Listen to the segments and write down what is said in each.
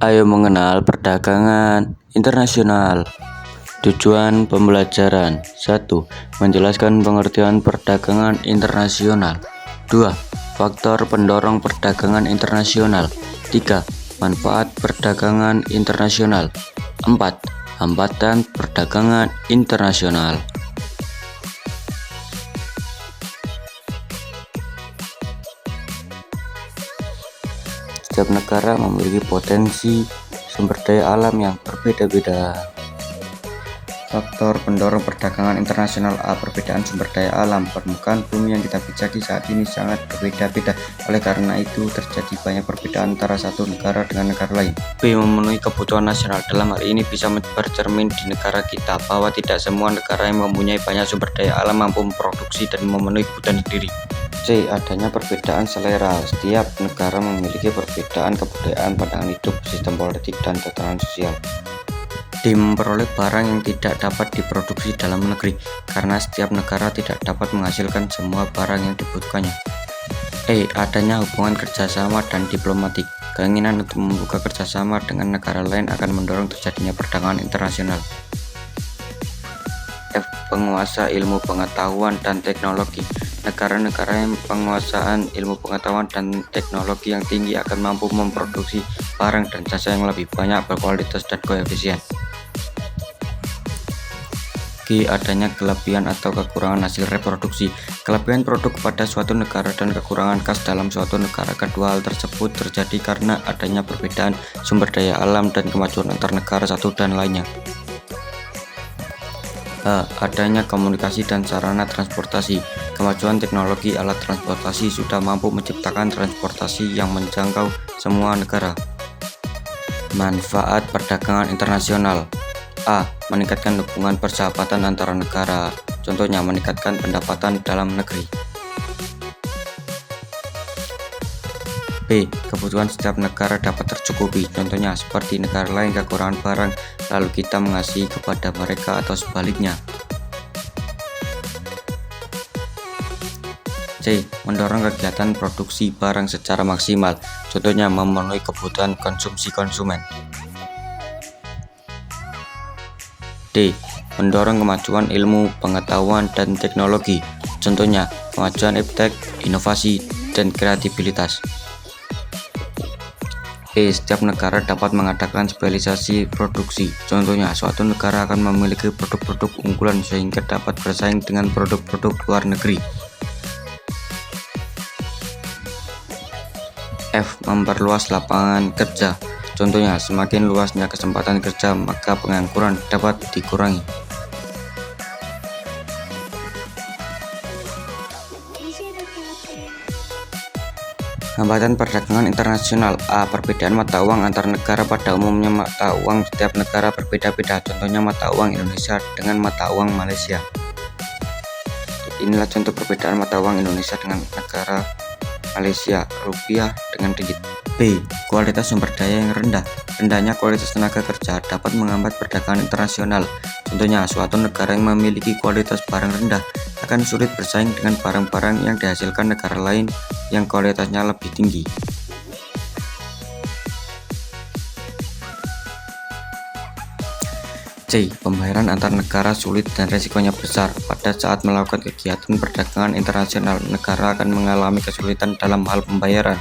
Ayo mengenal perdagangan internasional. Tujuan pembelajaran 1. Menjelaskan pengertian perdagangan internasional. 2. Faktor pendorong perdagangan internasional. 3. Manfaat perdagangan internasional. 4. Hambatan perdagangan internasional. Setiap negara memiliki potensi sumber daya alam yang berbeda-beda. Faktor pendorong perdagangan internasional. A. Perbedaan sumber daya alam. Permukaan bumi yang kita pijaki saat ini sangat berbeda-beda. Oleh karena itu, terjadi banyak perbedaan antara satu negara dengan negara lain. B. Memenuhi kebutuhan nasional. Dalam hal ini bisa bercermin di negara kita bahwa tidak semua negara yang mempunyai banyak sumber daya alam mampu memproduksi dan memenuhi kebutuhan sendiri. C. Adanya perbedaan selera. Setiap negara memiliki perbedaan kebudayaan, pandangan hidup, sistem politik, dan tatanan sosial. D. Memperoleh barang yang tidak dapat diproduksi dalam negeri, karena setiap negara tidak dapat menghasilkan semua barang yang dibutuhkannya. E. Adanya hubungan kerjasama dan diplomatik. Keinginan untuk membuka kerjasama dengan negara lain akan mendorong terjadinya perdagangan internasional. F. Penguasa ilmu pengetahuan dan teknologi. Negara-negara yang penguasaan ilmu pengetahuan dan teknologi yang tinggi akan mampu memproduksi barang dan jasa yang lebih banyak, berkualitas, dan koefisien. G. Adanya kelebihan atau kekurangan hasil reproduksi. Kelebihan produk pada suatu negara dan kekurangan khas dalam suatu negara. Kedua hal tersebut terjadi karena adanya perbedaan sumber daya alam dan kemajuan antar negara satu dan lainnya. H. Adanya komunikasi dan sarana transportasi. Kemajuan teknologi alat transportasi sudah mampu menciptakan transportasi yang menjangkau semua negara. Manfaat perdagangan internasional. A. Meningkatkan hubungan persahabatan antara negara. Contohnya meningkatkan pendapatan dalam negeri. B. Kebutuhan setiap negara dapat tercukupi. Contohnya seperti negara lain kekurangan barang, lalu kita mengasihi kepada mereka atau sebaliknya. C. Mendorong kegiatan produksi barang secara maksimal. Contohnya memenuhi kebutuhan konsumsi konsumen. D. Mendorong kemajuan ilmu pengetahuan dan teknologi. Contohnya kemajuan iptek, inovasi, dan kreativitas. E. Setiap negara dapat mengadakan spesialisasi produksi. Contohnya, suatu negara akan memiliki produk-produk unggulan sehingga dapat bersaing dengan produk-produk luar negeri. F. Memperluas lapangan kerja. Contohnya, semakin luasnya kesempatan kerja, maka pengangguran dapat dikurangi. Hambatan perdagangan internasional. A. Perbedaan mata uang antar negara. Pada umumnya mata uang setiap negara berbeda-beda. Contohnya mata uang Indonesia dengan mata uang Malaysia. Inilah contoh perbedaan mata uang Indonesia dengan negara Malaysia, rupiah dengan ringgit. B. Kualitas sumber daya yang rendah. Rendahnya kualitas tenaga kerja dapat menghambat perdagangan internasional. Contohnya, suatu negara yang memiliki kualitas barang rendah akan sulit bersaing dengan barang-barang yang dihasilkan negara lain yang kualitasnya lebih tinggi. C. Pembayaran antar negara sulit dan resikonya besar. Pada saat melakukan kegiatan perdagangan internasional, negara akan mengalami kesulitan dalam hal pembayaran.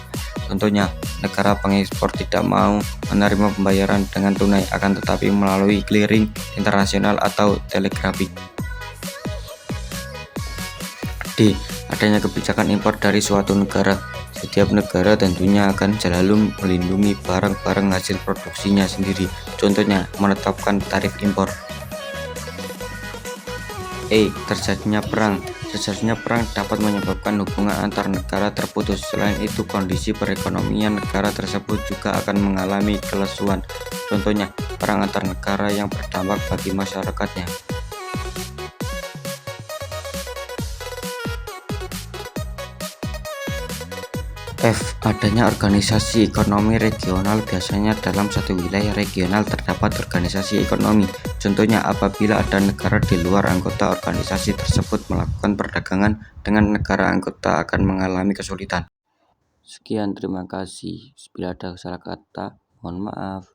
Contohnya, negara pengekspor tidak mau menerima pembayaran dengan tunai, akan tetapi melalui clearing internasional atau telegrafik. D. Adanya kebijakan impor dari suatu negara. Setiap negara tentunya akan selalu melindungi barang-barang hasil produksinya sendiri. Contohnya, menetapkan tarif impor. E. Terjadinya perang. Terjadinya perang dapat menyebabkan hubungan antar negara terputus. Selain itu, kondisi perekonomian negara tersebut juga akan mengalami kelesuan. Contohnya, perang antar negara yang berdampak bagi masyarakatnya. F. Adanya organisasi ekonomi regional. Biasanya dalam satu wilayah regional terdapat organisasi ekonomi. Contohnya apabila ada negara di luar anggota organisasi tersebut melakukan perdagangan dengan negara anggota akan mengalami kesulitan. Sekian, terima kasih. Bila ada salah kata Mohon maaf.